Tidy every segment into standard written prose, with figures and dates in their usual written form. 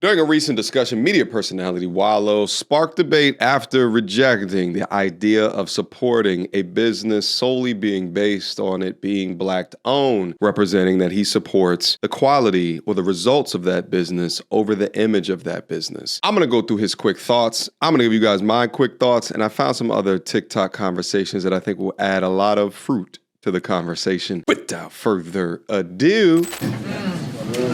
During a recent discussion, media personality Wallo sparked debate after rejecting the idea of supporting a business solely being based on it being Black-owned, representing that he supports the quality or the results of that business over the image of that business. I'm going to go through his quick thoughts. I'm going to give you guys my quick thoughts, and I found some other TikTok conversations that I think will add a lot of fruit to the conversation. Without further ado...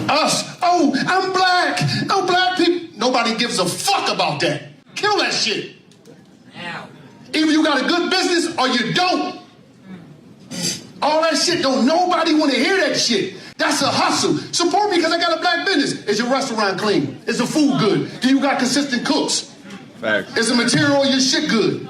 Us. Oh, I'm black. No black people. Nobody gives a fuck about that. Kill that shit. Ow. Either you got a good business or you don't. All that shit, don't nobody want to hear that shit. That's a hustle. Support me because I got a black business. Is your restaurant clean? Is the food good? Do you got consistent cooks? Facts. Is the material or your shit good?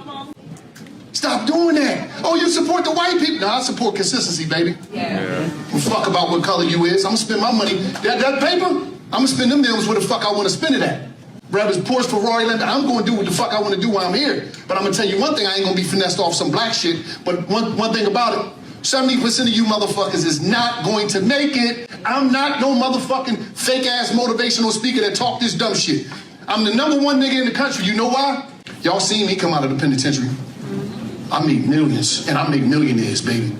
Stop doing that. Oh, you support the white people? No, I support consistency, baby. Yeah. Well, fuck about what color you is. I'm gonna spend my money. That paper, I'm gonna spend them millions where the fuck I want to spend it at. Grab his Porsche, Ferrari, Lamborghini. I'm gonna do what the fuck I want to do while I'm here. But I'm gonna tell you one thing, I ain't gonna be finessed off some black shit. But one thing about it, 70% of you motherfuckers is not going to make it. I'm not no motherfucking fake ass motivational speaker that talk this dumb shit. I'm the #1 nigga in the country. You know why? Y'all seen me come out of the penitentiary. I make millions, and I make millionaires, baby.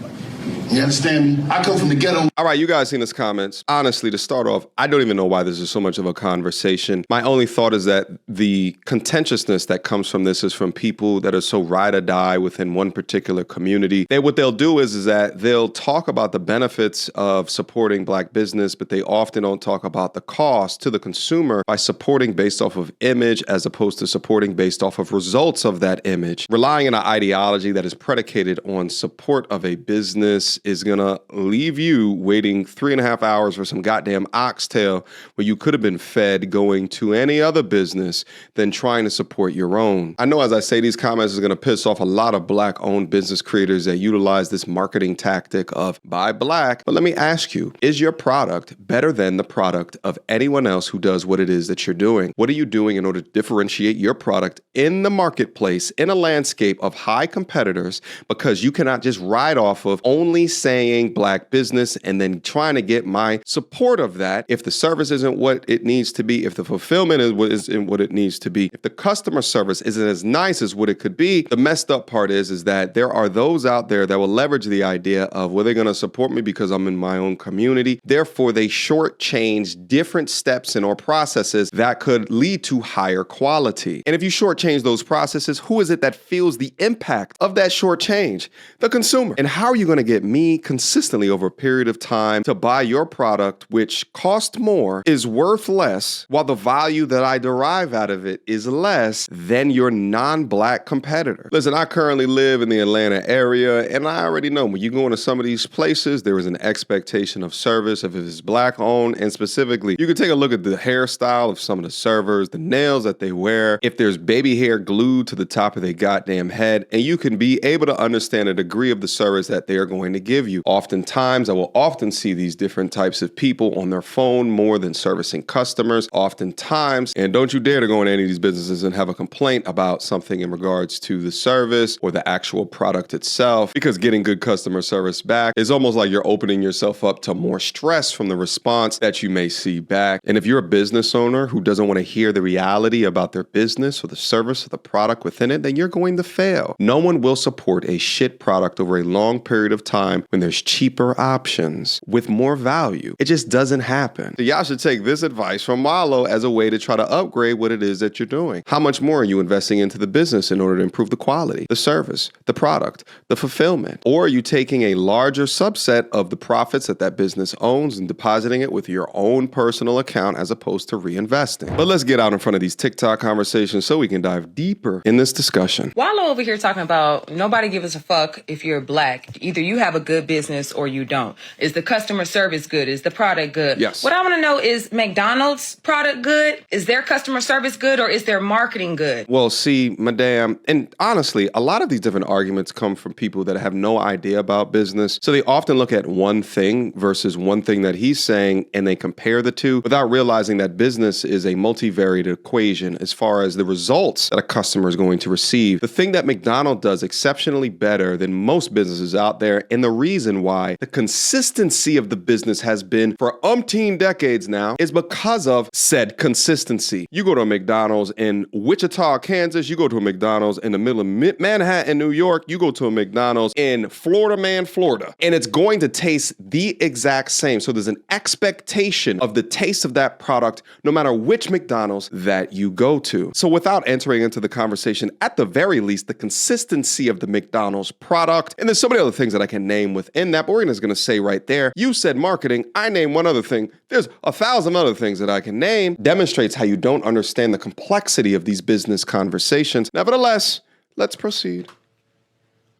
You understand me? I come from the ghetto. All right, you guys seen his comments. Honestly, to start off, I don't even know why this is so much of a conversation. My only thought is that the contentiousness that comes from this is from people that are so ride or die within one particular community. What they'll do is that they'll talk about the benefits of supporting black business, but they often don't talk about the cost to the consumer by supporting based off of image as opposed to supporting based off of results of that image. Relying on an ideology that is predicated on support of a business is gonna leave you waiting 3.5 hours for some goddamn oxtail where you could have been fed going to any other business than trying to support your own. I know as I say these comments is gonna piss off a lot of black-owned business creators that utilize this marketing tactic of buy black, but let me ask you, is your product better than the product of anyone else who does what it is that you're doing? What are you doing in order to differentiate your product in the marketplace, in a landscape of high competitors, because you cannot just ride off of only saying black business and then trying to get my support of that if the service isn't what it needs to be, if the fulfillment isn't what it needs to be, if the customer service isn't as nice as what it could be. The messed up part is that there are those out there that will leverage the idea of, well, they're going to support me because I'm in my own community. Therefore, they shortchange different steps and or processes that could lead to higher quality. And if you shortchange those processes, who is it that feels the impact of that shortchange? The consumer. And how are you going to get me consistently over a period of time to buy your product, which costs more, is worth less, while the value that I derive out of it is less than your non-black competitor? Listen, I currently live in the Atlanta area, and I already know when you go into some of these places, there is an expectation of service if it is black owned, and specifically, you can take a look at the hairstyle of some of the servers, the nails that they wear, if there's baby hair glued to the top of their goddamn head, and you can be able to understand a degree of the service that they are going to give you. Oftentimes, I will often see these different types of people on their phone more than servicing customers. Oftentimes, and don't you dare to go in any of these businesses and have a complaint about something in regards to the service or the actual product itself, because getting good customer service back is almost like you're opening yourself up to more stress from the response that you may see back. And if you're a business owner who doesn't want to hear the reality about their business or the service or the product within it, then you're going to fail. No one will support a shit product over a long period of time when there's cheaper options with more value. It just doesn't happen. So y'all should take this advice from Wallo as a way to try to upgrade what it is that you're doing. How much more are you investing into the business in order to improve the quality, the service, the product, the fulfillment? Or are you taking a larger subset of the profits that that business owns and depositing it with your own personal account as opposed to reinvesting? But let's get out in front of these TikTok conversations so we can dive deeper in this discussion. Wallo over here talking about nobody gives a fuck if you're black. Either you have a good business or you don't. Is the customer service good? Is the product good? Yes. What I want to know is McDonald's product good? Is their customer service good, or is their marketing good? Well, see, madam, and honestly, a lot of these different arguments come from people that have no idea about business. So they often look at one thing versus one thing that he's saying, and they compare the two without realizing that business is a multivariate equation as far as the results that a customer is going to receive. The thing that McDonald's does exceptionally better than most businesses out there in the reason why the consistency of the business has been for umpteen decades now is because of said consistency. You go to a McDonald's in Wichita, Kansas, you go to a McDonald's in the middle of Manhattan, New York, you go to a McDonald's in Florida, and it's going to taste the exact same. So there's an expectation of the taste of that product no matter which McDonald's that you go to. So without entering into the conversation, at the very least, the consistency of the McDonald's product, and there's so many other things that I can name within that, but we're just going to say right there, you said marketing, I name one other thing. There's 1,000 other things that I can name. Demonstrates how you don't understand the complexity of these business conversations. Nevertheless, let's proceed.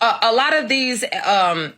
A lot of these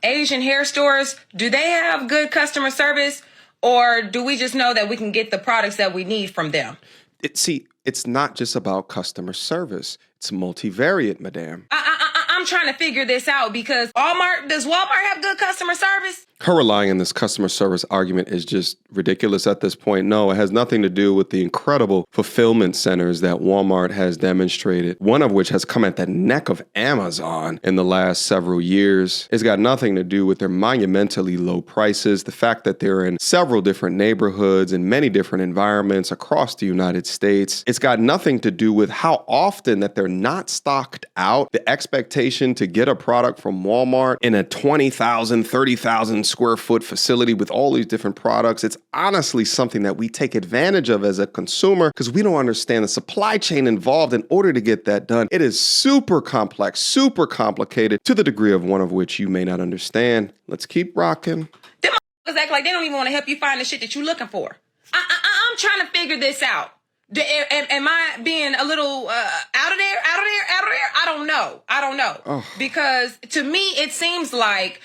Asian hair stores, do they have good customer service, or do we just know that we can get the products that we need from them? It's not just about customer service. It's multivariate, madame. I'm trying to figure this out because does Walmart have good customer service? Her relying on this customer service argument is just ridiculous at this point. No, it has nothing to do with the incredible fulfillment centers that Walmart has demonstrated, one of which has come at the neck of Amazon in the last several years. It's got nothing to do with their monumentally low prices, the fact that they're in several different neighborhoods and many different environments across the United States. It's got nothing to do with how often that they're not stocked out. The expectation to get a product from Walmart in a 20,000, 30,000 square foot facility with all these different products. It's honestly something that we take advantage of as a consumer because we don't understand the supply chain involved in order to get that done. It is super complex, super complicated to the degree of one of which you may not understand. Let's keep rocking. Them motherfuckers act like they don't even want to help you find the shit that you're looking for. I'm trying to figure this out. Am I being a little out of there? I don't know. Oh. Because to me, it seems like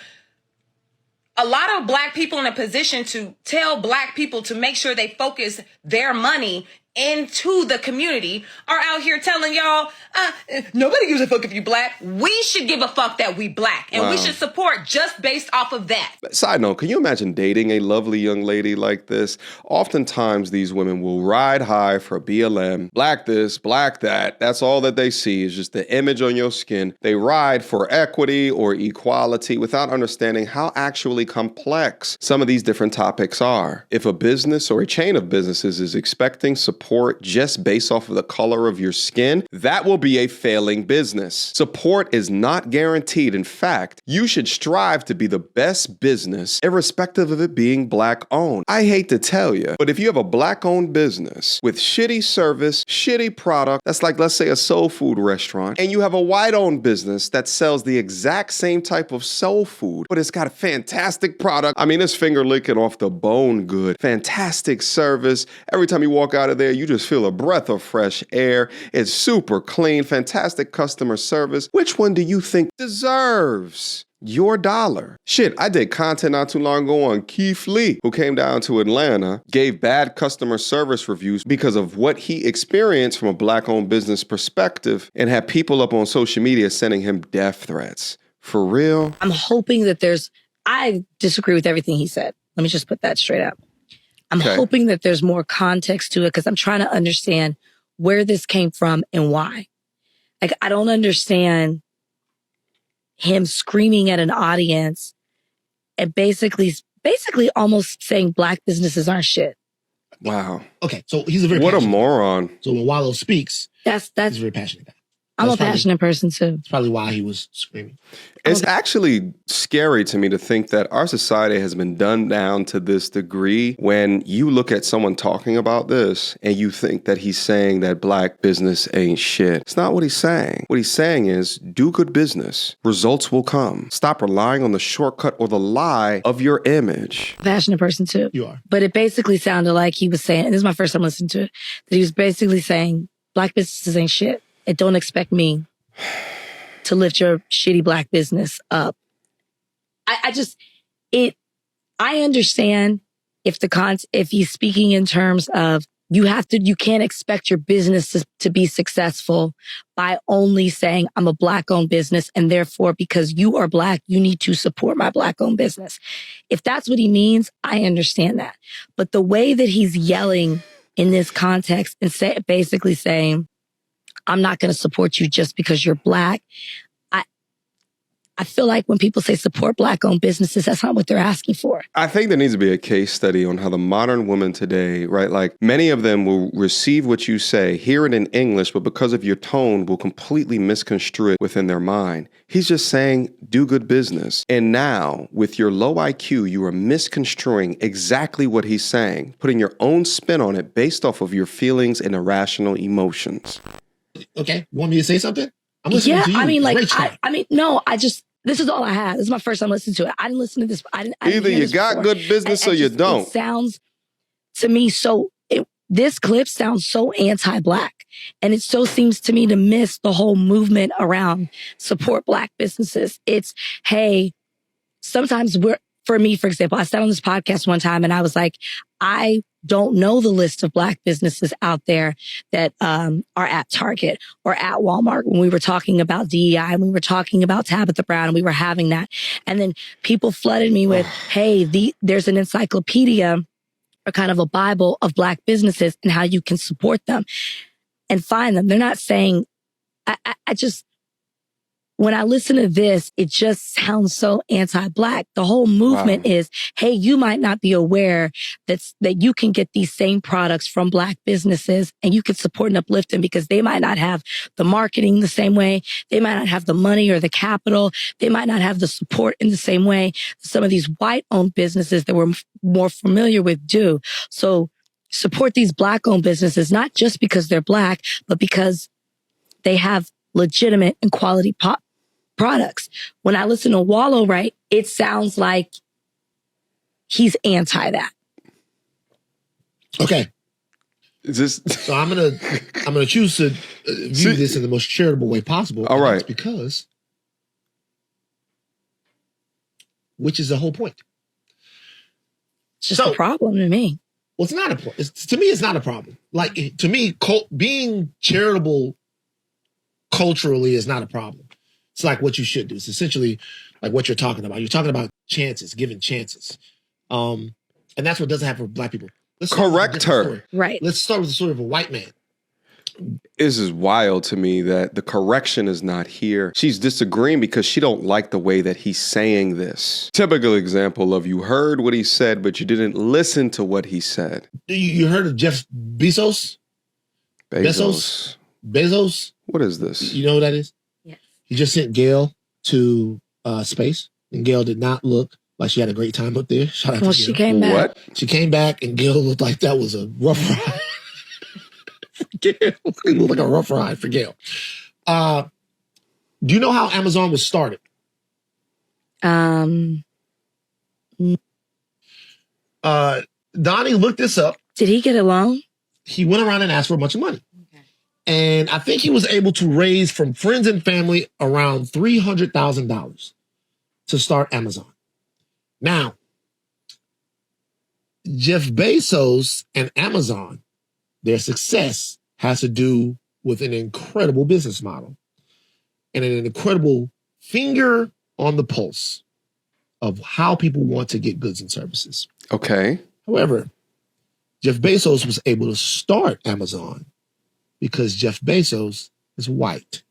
a lot of black people in a position to tell black people to make sure they focus their money into the community are out here telling y'all, nobody gives a fuck if you black. We should give a fuck that we black. And we should support just based off of that. Side note, can you imagine dating a lovely young lady like this? Oftentimes these women will ride high for BLM, black this, black that. That's all that they see is just the image on your skin. They ride for equity or equality without understanding how actually complex some of these different topics are. If a business or a chain of businesses is expecting support just based off of the color of your skin, that will be a failing business. Support is not guaranteed. In fact, you should strive to be the best business, irrespective of it being black owned. I hate to tell you, but if you have a black owned business with shitty service, shitty product, that's like, let's say, a soul food restaurant, and you have a white owned business that sells the exact same type of soul food, but it's got a fantastic product. I mean, it's finger licking off the bone good, fantastic service. Every time you walk out of there, you just feel a breath of fresh air. It's super clean, fantastic customer service. Which one do you think deserves your dollar? Shit, I did content not too long ago on Keith Lee, who came down to Atlanta, gave bad customer service reviews because of what he experienced from a black-owned business perspective and had people up on social media sending him death threats. For real? I'm hoping that I disagree with everything he said. Let me just put that straight up. I'm hoping that there's more context to it because I'm trying to understand where this came from and why. Like, I don't understand him screaming at an audience and basically almost saying black businesses aren't shit. Wow. Okay, so he's a very what a moron. So when Wallo speaks, that's he's a very passionate guy. I'm a passionate person too. That's probably why he was screaming. It's actually scary to me to think that our society has been done down to this degree when you look at someone talking about this and you think that he's saying that black business ain't shit. It's not what he's saying. What he's saying is do good business. Results will come. Stop relying on the shortcut or the lie of your image. Passionate person too. You are. But it basically sounded like he was saying, and this is my first time listening to it, that he was basically saying black businesses ain't shit. And don't expect me to lift your shitty black business up. I understand if he's speaking in terms of you can't expect your business to be successful by only saying I'm a black owned business and therefore because you are black, you need to support my black owned business. If that's what he means, I understand that. But the way that he's yelling in this context and basically saying, I'm not going to support you just because you're black. I feel like when people say support Black-owned businesses, that's not what they're asking for. I think there needs to be a case study on how the modern woman today, right? Like many of them will receive what you say, hear it in English, but because of your tone will completely misconstrue it within their mind. He's just saying, do good business. And now with your low IQ, you are misconstruing exactly what he's saying, putting your own spin on it based off of your feelings and irrational emotions. Okay, you want me to say something? I'm listening to you. I mean, like, Great start. this is all I had. This is my first time listening to it. I didn't listen to this. I didn't Either hear you this got before. good business or you don't. It sounds to me this clip sounds so anti-Black. And it so seems to me to miss the whole movement around support Black businesses. It's, hey, sometimes for me, for example, I sat on this podcast one time and I was like, I don't know the list of Black businesses out there that are at Target or at Walmart when we were talking about DEI and we were talking about Tabitha Brown and we were having that. And then people flooded me with, hey, there's an encyclopedia or kind of a Bible of Black businesses and how you can support them and find them. They're not saying, when I listen to this, it just sounds so anti-Black. The whole movement is, hey, you might not be aware that you can get these same products from Black businesses and you can support and uplift them because they might not have the marketing the same way. They might not have the money or the capital. They might not have the support in the same way some of these white-owned businesses that we're more familiar with do. So support these Black-owned businesses, not just because they're Black, but because they have legitimate and quality products. When I listen to Wallo, right, it sounds like he's anti that. Okay. Is this? So I'm gonna choose to view this in the most charitable way possible. All right. That's because, which is the whole point. It's just a problem to me. Well, it's not a problem. To me, it's not a problem. Like, to me, being charitable culturally is not a problem. It's like what you should do. It's essentially like what you're talking about. You're talking about chances, giving chances. And that's what doesn't happen for Black people. Correct her. Right. Let's start with the story of a white man. This is wild to me that the correction is not here. She's disagreeing because she don't like the way that he's saying this. Typical example of you heard what he said, but you didn't listen to what he said. You heard of Jeff Bezos? Bezos. Bezos? What is this? You know who that is? Yes. He just sent Gail to space, and Gail did not look like she had a great time up there. Shout out to Gail. She came back. What? She came back, and Gail looked like that was a rough ride. Gail looked like a rough ride for Gail. Do you know how Amazon was started? Donnie, looked this up. did he get a loan? He went around and asked for a bunch of money. And I think he was able to raise from friends and family around $300,000 to start Amazon. Now, Jeff Bezos and Amazon, their success has to do with an incredible business model and an incredible finger on the pulse of how people want to get goods and services. Okay. However, Jeff Bezos was able to start Amazon because Jeff Bezos is white.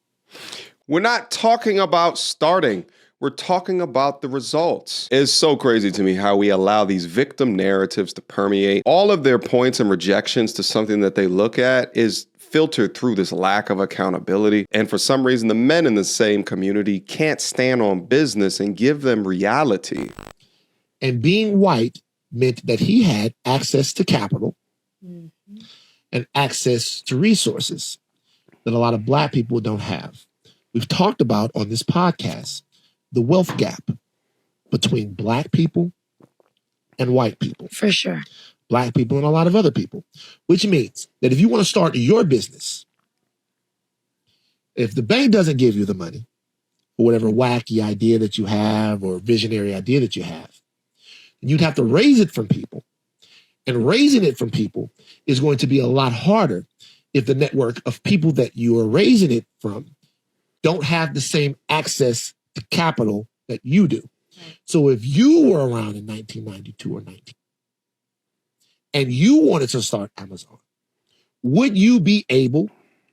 We're not talking about starting. We're talking about the results. It's so crazy to me how we allow these victim narratives to permeate. All of their points and rejections to something that they look at is filtered through this lack of accountability. And for some reason, the men in the same community can't stand on business and give them reality. And being white meant that he had access to capital and access to resources that a lot of Black people don't have. We've talked about on this podcast the wealth gap between Black people and white people. For sure. Black people and a lot of other people, which means that if you want to start your business, if the bank doesn't give you the money for whatever wacky idea that you have or visionary idea that you have, you'd have to raise it from people. And raising it from people is going to be a lot harder if the network of people that you are raising it from don't have the same access to capital that you do. So if you were around in 1992 or 19, and you wanted to start Amazon, would you be able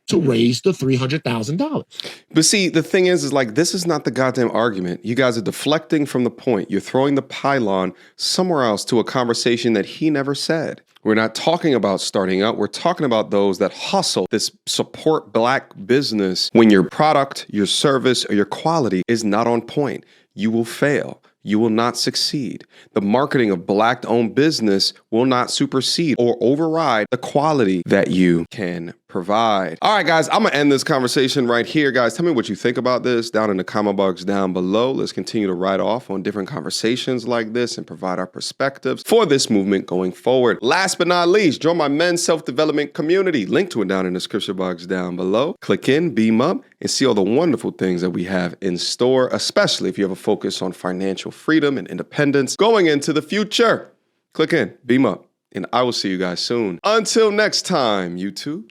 to raise the $300,000. But see, the thing is like, this is not the goddamn argument. You guys are deflecting from the point. You're throwing the pylon somewhere else to a conversation that he never said. We're not talking about starting out. We're talking about those that hustle, this support Black business. When your product, your service, or your quality is not on point, you will fail. You will not succeed. The marketing of Black-owned business will not supersede or override the quality that you can provide. All right, guys, I'm going to end this conversation right here. Guys, tell me what you think about this down in the comment box down below. Let's continue to write off on different conversations like this and provide our perspectives for this movement going forward. Last but not least, join my men's self-development community. Link to it down in the description box down below. Click in, beam up, and see all the wonderful things that we have in store, especially if you have a focus on financial freedom and independence going into the future. Click in, beam up, and I will see you guys soon. Until next time, YouTube.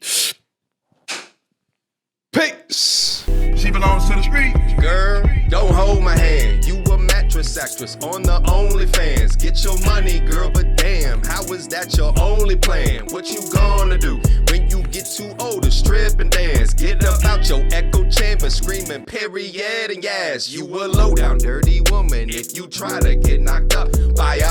Peace. She belongs to the street. Girl, don't hold my hand. You a mattress actress on the OnlyFans. Get your money, girl, but damn, how is that your only plan? What you gonna do when you get too old to strip and dance? Get up out your echo chamber screaming period and yes. You a low down dirty woman if you try to get knocked up by a